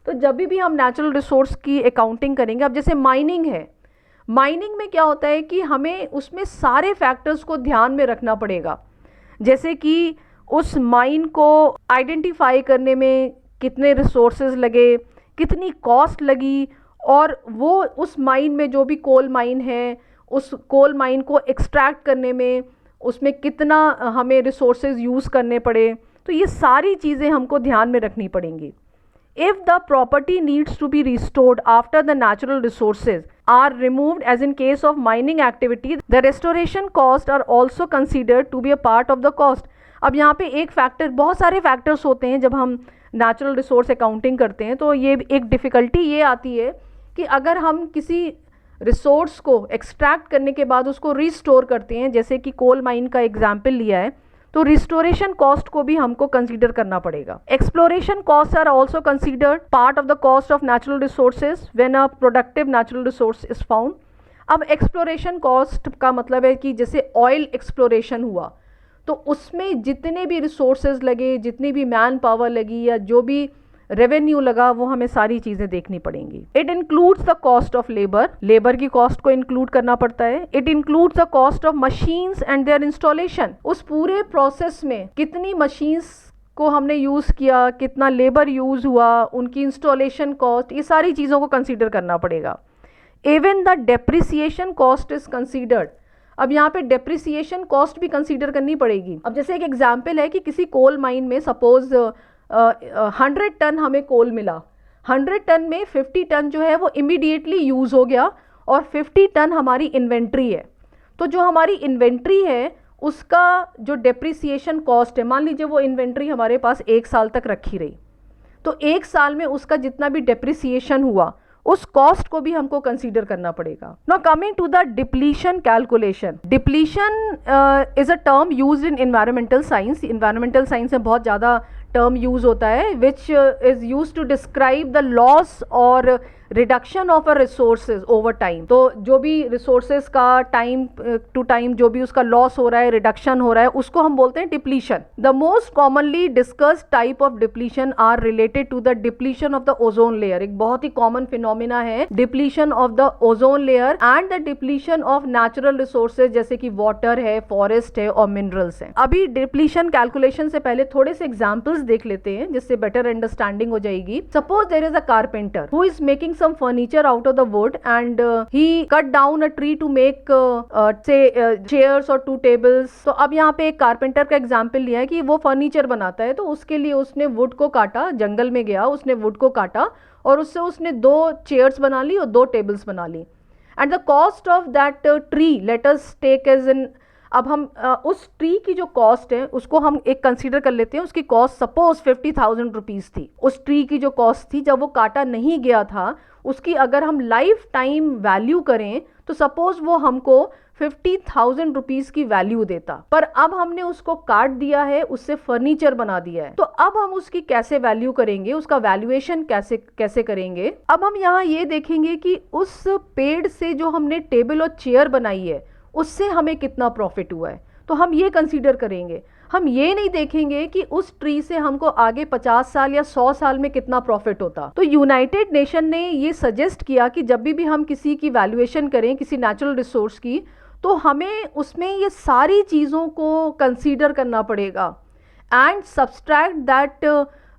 Speaker 1: तो जब भी हम नेचुरल रिसोर्स की अकाउंटिंग करेंगे, अब जैसे माइनिंग है, माइनिंग में क्या होता है कि हमें उसमें सारे फैक्टर्स को ध्यान में रखना पड़ेगा। जैसे कि उस माइन को आइडेंटिफाई करने में कितने रिसोर्सेज लगे, कितनी कॉस्ट लगी, और वो उस माइन में जो भी कोल माइन है उस कोल माइन को एक्सट्रैक्ट करने में उसमें कितना हमें रिसोर्सेज यूज़ करने पड़े। तो ये सारी चीज़ें हमको ध्यान में रखनी पड़ेंगी। If the property needs to be restored after the natural resources are removed, as in case of mining activity, the restoration costs are also considered to be a part of the cost. अब यहाँ पे एक factor, बहुत सारे factors होते हैं जब हम नेचुरल रिसोर्स अकाउंटिंग करते हैं। तो ये एक डिफ़िकल्टी ये आती है कि अगर हम किसी रिसोर्स को एक्सट्रैक्ट करने के बाद उसको रिस्टोर करते हैं, जैसे कि कोल माइन का एग्जाम्पल लिया है, तो रिस्टोरेशन कॉस्ट को भी हमको कंसीडर करना पड़ेगा। Exploration cost are also considered part of the cost of natural resources when a productive natural resource is found. अब एक्सप्लोरेशन कॉस्ट का मतलब है कि जैसे ऑयल एक्सप्लोरेशन हुआ तो उसमें जितने भी रिसोर्सेज लगे, जितनी भी मैन पावर लगी या जो भी रेवेन्यू लगा, वो हमें सारी चीज़ें देखनी पड़ेंगी। It includes the cost of labour, labour की कॉस्ट को इंक्लूड करना पड़ता है। It includes the cost of machines and their installation, उस पूरे प्रोसेस में कितनी मशीन्स को हमने यूज़ किया, कितना लेबर यूज़ हुआ, उनकी इंस्टॉलेशन कॉस्ट, ये सारी चीज़ों को कंसीडर करना पड़ेगा। Even the depreciation cost is considered. अब यहाँ पे डेप्रिसिएशन कॉस्ट भी कंसीडर करनी पड़ेगी। अब जैसे एक एग्जाम्पल है कि किसी कोल माइन में सपोज 100 टन हमें कोल मिला, 100 टन में 50 टन जो है वो इमीडिएटली यूज़ हो गया और 50 टन हमारी इन्वेंट्री है। तो जो हमारी इन्वेंट्री है उसका जो डेप्रिसिएशन कॉस्ट है, मान लीजिए वो इन्वेंट्री हमारे पास 1 साल तक रखी रही, तो 1 साल में उसका जितना भी डेप्रिसिएशन हुआ उस कॉस्ट को भी हमको कंसीडर करना पड़ेगा। Now coming to the depletion calculation. Depletion is a term used in environmental science. Environmental science में बहुत ज़्यादा टर्म यूज होता है which is use to describe the loss और reduction of a resources over time. तो जो भी resources का टाइम टू टाइम जो भी उसका लॉस हो रहा है, रिडक्शन हो रहा है, उसको हम बोलते हैं depletion. The most commonly discussed type of depletion are related to the depletion of the ozone layer. एक बहुत ही कॉमन फिनोमिना है depletion of the ozone layer and the depletion of natural resources जैसे कि वाटर है, forest है और minerals हैं। अभी डिप्लीशन कैलकुलेशन से पहले थोड़े से एग्जाम्पल्स देख लेते हैं जिससे बेटर अंडरस्टैंडिंग हो जाएगी। Suppose there is a carpenter who is making some furniture out of the wood and he cut down a tree to make say chairs or 2 tables। तो अब यहाँ पे एक कारपेंटर का एग्जाम्पल लिया है कि वो फर्नीचर बनाता है, तो उसके लिए उसने वुड को काटा, जंगल में गया, उसने वुड को काटा और उससे उसने 2 चेयर्स बना ली और 2 टेबल्स बना ली। And the cost of that tree let us take as in, अब हम उस ट्री की जो कॉस्ट है उसको हम एक कंसीडर कर लेते हैं। उसकी कॉस्ट सपोज 50,000 रुपीज़ थी। उस ट्री की जो कॉस्ट थी जब वो काटा नहीं गया था, उसकी अगर हम लाइफ टाइम वैल्यू करें तो सपोज वो हमको 50,000 रुपीज की वैल्यू देता, पर अब हमने उसको काट दिया है, उससे फर्नीचर बना दिया है, तो अब हम उसकी कैसे वैल्यू करेंगे, उसका वैल्यूएशन कैसे करेंगे। अब हम यहाँ ये देखेंगे कि उस पेड़ से जो हमने टेबल और चेयर बनाई है उससे हमें कितना प्रॉफिट हुआ है, तो हम ये कंसीडर करेंगे। हम ये नहीं देखेंगे कि उस ट्री से हमको आगे 50 साल या 100 साल में कितना प्रॉफिट होता। तो यूनाइटेड नेशन ने ये सजेस्ट किया कि जब भी हम किसी की वैल्यूएशन करें किसी नेचुरल रिसोर्स की, तो हमें उसमें ये सारी चीज़ों को कंसीडर करना पड़ेगा and subtract that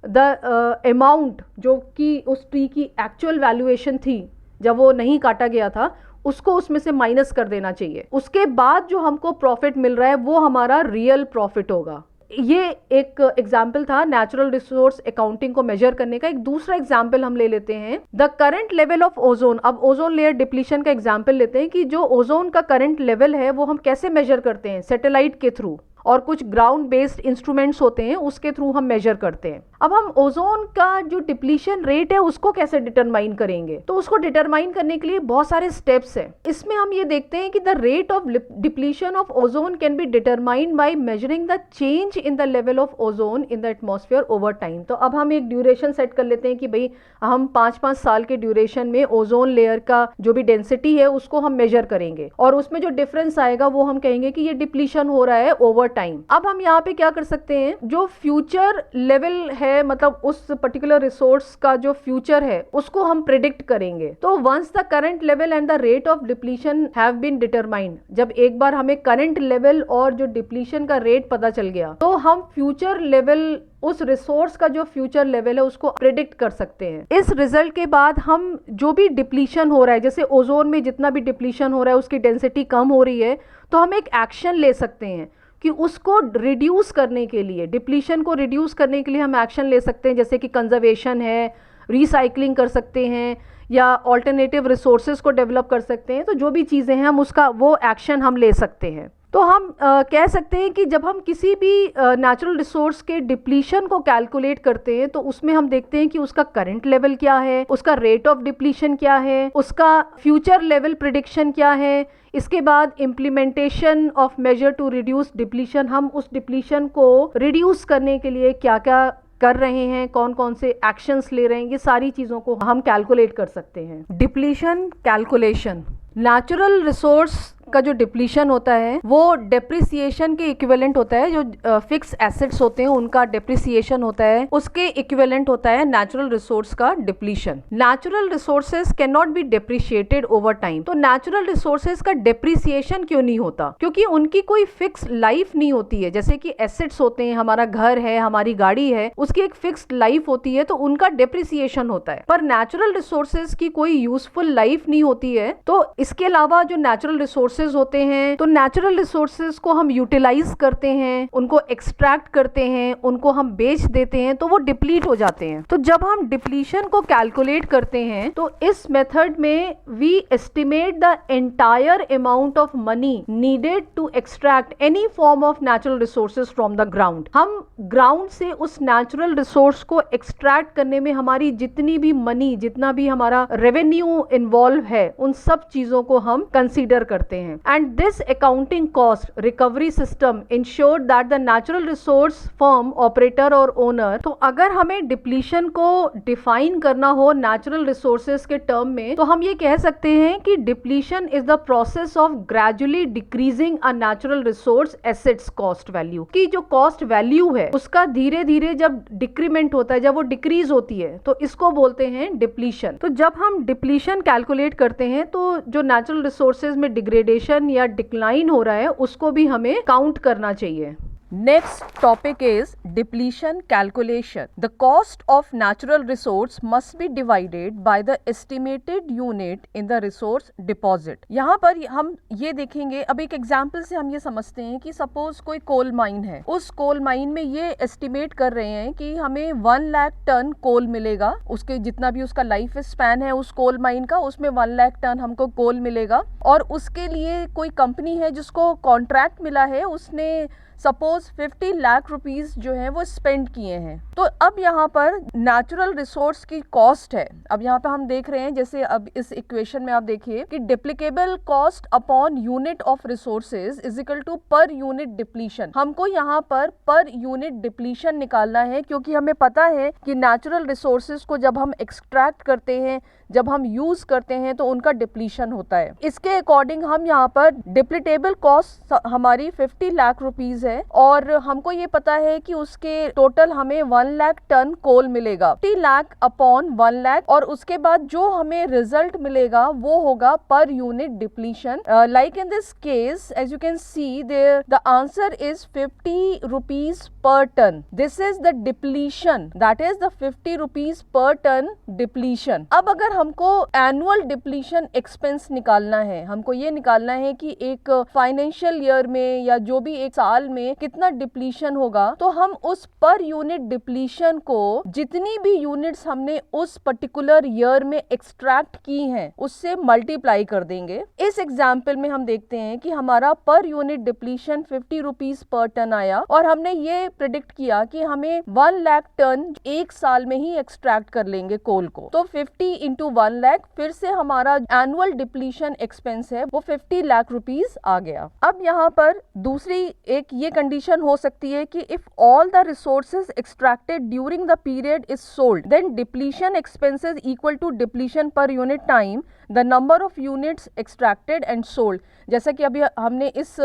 Speaker 1: the amount जो कि उस ट्री की एक्चुअल वैल्यूएशन थी जब वो नहीं काटा गया था, उसको उसमें से माइनस कर देना चाहिए। उसके बाद जो हमको प्रॉफिट मिल रहा है वो हमारा रियल प्रॉफिट होगा। ये एक एग्जाम्पल था नेचुरल रिसोर्स अकाउंटिंग को मेजर करने का। एक दूसरा एग्जाम्पल हम ले लेते हैं, the current level of ozone. अब ओजोन लेयर डिप्लीशन का एग्जाम्पल लेते हैं कि जो ओजोन का करंट लेवल है वो हम कैसे मेजर करते हैं, सैटेलाइट के थ्रू, और कुछ ग्राउंड बेस्ड इंस्ट्रूमेंट्स होते हैं उसके थ्रू हम मेजर करते हैं। अब हम ओजोन का जो डिप्लीशन रेट है उसको कैसे डिटरमाइन करेंगे, तो उसको डिटरमाइन करने के लिए बहुत सारे स्टेप्स हैं। इसमें हम ये देखते हैं कि the rate of depletion of ozone can be determined by measuring the change in the level of ozone in the atmosphere over time. तो अब हम एक ड्यूरेशन सेट कर लेते हैं कि भाई हम 5-5 साल के ड्यूरेशन में ओजोन लेयर का जो भी डेंसिटी है उसको हम मेजर करेंगे, और उसमें जो डिफरेंस आएगा वो हम कहेंगे कि ये डिप्लीशन हो रहा है ओवर टाइम। अब हम यहाँ पे क्या कर सकते हैं, जो फ्यूचर लेवल है, मतलब उस पर्टिकुलर रिसोर्स का जो फ्यूचर है उसको हम प्रिडिक्ट करेंगे। तो once the current level and the rate of depletion have been determined, जब एक बार हमें करंट लेवल और जो डिप्लीशन का रेट पता चल गया, तो हम फ्यूचर लेवल, उस रिसोर्स का जो फ्यूचर लेवल है उसको प्रिडिक्ट कर सकते हैं। इस रिजल्ट के बाद हम जो भी डिप्लीशन हो रहा है, जैसे ओजोन में जितना भी डिप्लीशन हो रहा है उसकी डेंसिटी कम हो रही है, तो हम एक एक्शन ले सकते हैं कि उसको रिड्यूस करने के लिए, डिप्लीशन को रिड्यूस करने के लिए हम एक्शन ले सकते हैं, जैसे कि कंजर्वेशन है, रिसाइकलिंग कर सकते हैं, या ऑल्टरनेटिव रिसोर्सेज को डेवलप कर सकते हैं। तो जो भी चीज़ें हैं हम उसका वो एक्शन हम ले सकते हैं। तो हम कह सकते हैं कि जब हम किसी भी नेचुरल रिसोर्स के डिप्लीशन को कैलकुलेट करते हैं तो उसमें हम देखते हैं कि उसका करंट लेवल क्या है, उसका रेट ऑफ डिप्लीशन क्या है, उसका फ्यूचर लेवल प्रिडिक्शन क्या है, इसके बाद implementation of measure to reduce depletion, हम उस डिप्लीशन को रिड्यूस करने के लिए क्या क्या कर रहे हैं, कौन कौन से एक्शंस ले रहे हैं, ये सारी चीज़ों को हम कैलकुलेट कर सकते हैं। डिप्लीशन कैलकुलेशन, नेचुरल रिसोर्स का जो डिप्लीशन होता है वो डेप्रिसिएशन के इक्विवेलेंट होता है। जो फिक्स एसेट्स होते हैं उनका डेप्रिसिएशन होता है, उसके इक्विवेलेंट होता है नेचुरल रिसोर्स का depletion. Natural resources can not be depreciated over time. तो नेचुरल रिसोर्सेज का डेप्रिसिएशन क्यों नहीं होता, क्योंकि उनकी कोई फिक्स लाइफ नहीं होती है। जैसे कि एसेट्स होते हैं, हमारा घर है, हमारी गाड़ी है, उसकी एक फिक्स्ड लाइफ होती है, तो उनका डेप्रिसिएशन होता है। पर नेचुरल रिसोर्सेज की कोई यूजफुल लाइफ नहीं होती है। तो इसके अलावा जो नेचुरल रिसोर्सेज होते हैं, तो नेचुरल रिसोर्सेज को हम यूटिलाइज करते हैं, उनको एक्सट्रैक्ट करते हैं, उनको हम बेच देते हैं, तो वो डिप्लीट हो जाते हैं। तो जब हम डिप्लीशन को कैलकुलेट करते हैं तो इस मेथड में we estimate the entire amount of money needed to extract any form of natural resources from the ground. हम ग्राउंड से उस नेचुरल रिसोर्स को एक्सट्रैक्ट करने में हमारी जितनी भी मनी, जितना भी हमारा रेवेन्यू इन्वॉल्व है, उन सब चीजों को हम कंसीडर करते हैं। And this accounting cost recovery system ensured that the natural resource firm operator और owner, तो अगर हमें डिप्लीशन को डिफाइन करना हो नेचुरल रिसोर्सेज के टर्म में, तो हम ये कह सकते हैं कि depletion is the process of gradually decreasing a natural resource assets cost value. की जो कॉस्ट वैल्यू है उसका धीरे धीरे जब डिक्रीमेंट होता है, जब वो डिक्रीज होती है, तो इसको बोलते हैं डिप्लीशन। तो जब हम डिप्लीशन कैलकुलेट करते हैं तो जो नेचुरल रिसोर्सेज में डिग्रेडेशन या डिक्लाइन हो रहा है उसको भी हमें काउंट करना चाहिए। Next topic is depletion calculation. The cost of natural resource must be divided by the estimated unit in the resource deposit. यहाँ पर हम ये देखेंगे, अब एक एग्जाम्पल से हम ये समझते हैं कि सपोज कोई कोल माइन है, उस कोल माइन में ये एस्टिमेट कर रहे हैं कि हमें 1 लाख टन कोल मिलेगा, उसके जितना भी उसका लाइफ स्पैन है उस कोल माइन का, उसमें 1 लाख टन हमको कोल मिलेगा। और उसके लिए कोई कंपनी है जिसको कॉन्ट्रैक्ट मिला है, उसने सपोज 50 लाख रुपीस जो है वो स्पेंड किए हैं, तो अब यहाँ पर नेचुरल रिसोर्स की कॉस्ट है। अब यहाँ पे हम देख रहे हैं, जैसे अब इस इक्वेशन में आप देखिए कि depletable cost upon unit of resources is equal to per unit depletion. हमको यहाँ पर यूनिट डिप्लीशन निकालना है, क्योंकि हमें पता है कि नेचुरल रिसोर्सेज को जब हम एक्सट्रैक्ट करते हैं, जब हम यूज करते हैं, तो उनका डिप्लीशन होता है। इसके अकॉर्डिंग हम यहाँ पर डिप्लीटेबल कॉस्ट हमारी 50 लाख रुपीस है, और हमको ये पता है कि उसके टोटल हमें 1 लाख टन कोल मिलेगा, 50 लाख अपॉन 1 लाख, और उसके बाद जो हमें रिजल्ट मिलेगा वो होगा per unit depletion. Like in this case as you can see there the answer is 50 rupees per ton. This is the depletion, that is the 50 rupees per ton depletion. अब अगर हमको एनुअल डिप्लीशन एक्सपेंस निकालना है, हमको ये निकालना है कि एक फाइनेंशियल ईयर में या जो भी एक साल में कितना डिप्लीशन होगा, तो हम उस पर यूनिट डिप्लीशन को जितनी भी यूनिट्स हमने उस पर्टिकुलर ईयर में एक्सट्रैक्ट की हैं उससे मल्टीप्लाई कर देंगे। इस एग्जाम्पल में हम देखते हैं कि हमारा per unit depletion 50 rupees per ton आया, और हमने ये प्रेडिक्ट किया कि हमें 1 लाख टन एक साल में ही एक्सट्रैक्ट कर लेंगे कोल को। तो 50 इंटू 1 लाख, फिर से हमारा एनुअल डिप्लीशन एक्सपेंस है वो 50 लाख रुपीस आ गया। अब यहाँ पर दूसरी एक ये कंडीशन हो सकती है कि if all the resources extracted during the period is sold, then depletion expenses equal to depletion per unit time the number of units extracted and sold. जैसा कि अभी हमने इस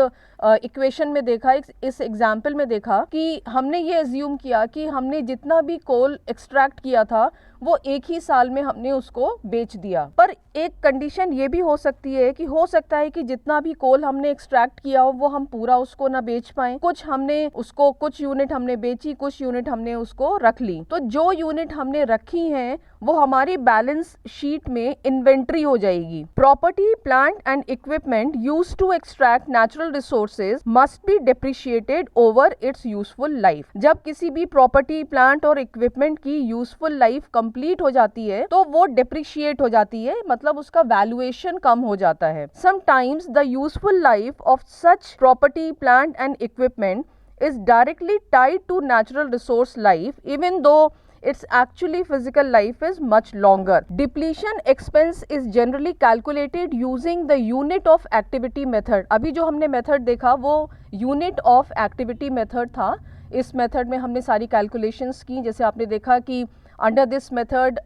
Speaker 1: इक्वेशन में देखा, इस एग्जाम्पल में देखा कि हमने ये एज्यूम किया कि हमने जितना भी कोल एक्सट्रैक्ट किया था वो एक ही साल में हमने उसको बेच दिया। पर एक कंडीशन ये भी हो सकती है कि हो सकता है कि जितना भी कोल हमने एक्सट्रैक्ट किया हो वो हम पूरा उसको ना बेच पाए, कुछ यूनिट हमने बेची, कुछ यूनिट हमने उसको रख ली। तो जो यूनिट हमने रखी हैं वो हमारी बैलेंस शीट में इन्वेंट्री हो जाएगी। Property, plant and equipment used to extract natural resources must be depreciated over its useful life. जब किसी भी प्रॉपर्टी, प्लांट और इक्विपमेंट की यूजफुल लाइफ कंप्लीट हो जाती है तो वो डेप्रिशिएट हो जाती है, मतलब उसका वैल्यूएशन कम हो जाता है। Sometimes the useful life of such property, plant and equipment is directly tied to natural resource life, even though its actually physical life is much longer. Depletion expense is generally calculated using the unit of activity method. अभी जो हमने method देखा वो unit of activity method था। इस method में हमने सारी कैलकुलेशंस की। जैसे आपने देखा कि under this method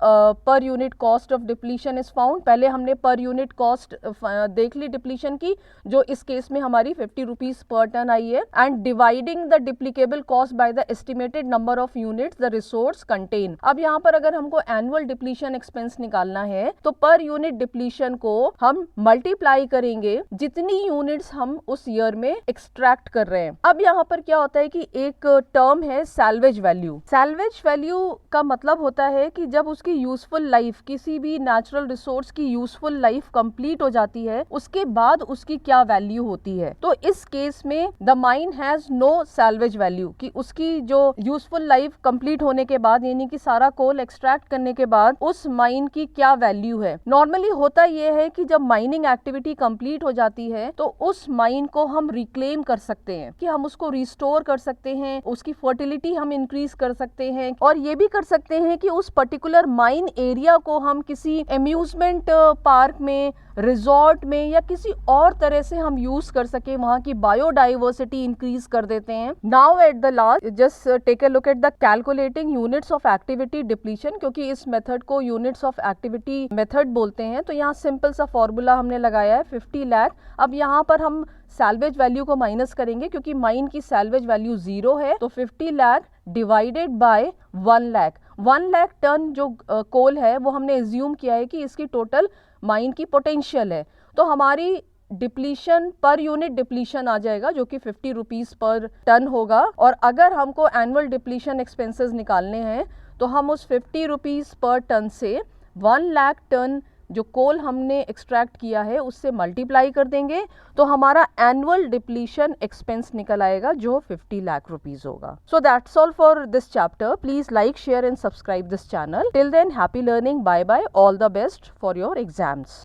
Speaker 1: per unit cost of depletion is found. पहले हमने पर यूनिट कॉस्ट देख ली डिप्लीशन की, जो इस केस में हमारी 50 रुपीज पर टन आई है, and dividing the depletable cost by the estimated number of units the resource contain. अब यहाँ पर अगर हमको एनुअल डिप्लीशन एक्सपेंस निकालना है तो पर यूनिट डिप्लीशन को हम मल्टीप्लाई करेंगे जितनी यूनिट्स हम उस ईयर में एक्सट्रैक्ट कर रहे हैं। अब यहाँ पर क्या होता है कि एक टर्म है सैल्वेज वैल्यू। सैल्वेज वैल्यू का मतलब होता है कि जब उसकी यूजफुल लाइफ, किसी भी नेचुरल रिसोर्स की यूजफुल लाइफ कंप्लीट हो जाती है, उसके बाद उसकी क्या वैल्यू होती है। तो इस केस में the mine has no salvage value, कि उसकी जो यूजफुल लाइफ कंप्लीट होने के बाद, यानी कि सारा कोल एक्सट्रैक्ट करने के बाद उस माइन की क्या वैल्यू है। नॉर्मली होता यह है कि जब माइनिंग एक्टिविटी कंप्लीट हो जाती है तो उस माइन को हम रिक्लेम कर सकते हैं, कि हम उसको रिस्टोर कर सकते हैं, उसकी फर्टिलिटी हम इंक्रीज कर सकते हैं, और ये भी कर सकते हैं कि उस पर्टिकुलर माइन एरिया को हम किसी अम्यूजमेंट पार्क में, रिजॉर्ट में या किसी और तरह से हम यूज कर सके, वहां की बायोडाइवर्सिटी इंक्रीज कर देते हैं। Now at the last just take a look at the calculating units of activity depletion, क्योंकि इस मेथड को यूनिट्स ऑफ एक्टिविटी मेथड बोलते हैं। तो यहाँ सिंपल सा फॉर्मूला हमने लगाया है 50 लाख। अब यहाँ पर हम सैल्वेज वैल्यू को माइनस करेंगे, क्योंकि माइन की सैल्वेज वैल्यू 0 है, तो 50 lakh divided by 1 lakh. 1 lakh ton जो कोल है वो हमने एज्यूम किया है कि इसकी टोटल माइन की पोटेंशियल है। तो हमारी डिप्लीशन पर यूनिट डिप्लीशन आ जाएगा जो कि 50 रुपीज पर टन होगा। और अगर हमको एनुअल डिप्लीशन एक्सपेंसेस निकालने हैं तो हम उस 50 रुपीज पर टन से 1 लाख टन जो कोल हमने एक्सट्रैक्ट किया है उससे मल्टीप्लाई कर देंगे, तो हमारा एनुअल डिप्लीशन एक्सपेंस निकल आएगा जो 50 लाख रुपीज होगा। So that's all for this chapter. Please like, share and subscribe this channel. Till then, happy learning, bye bye, all the best for your exams.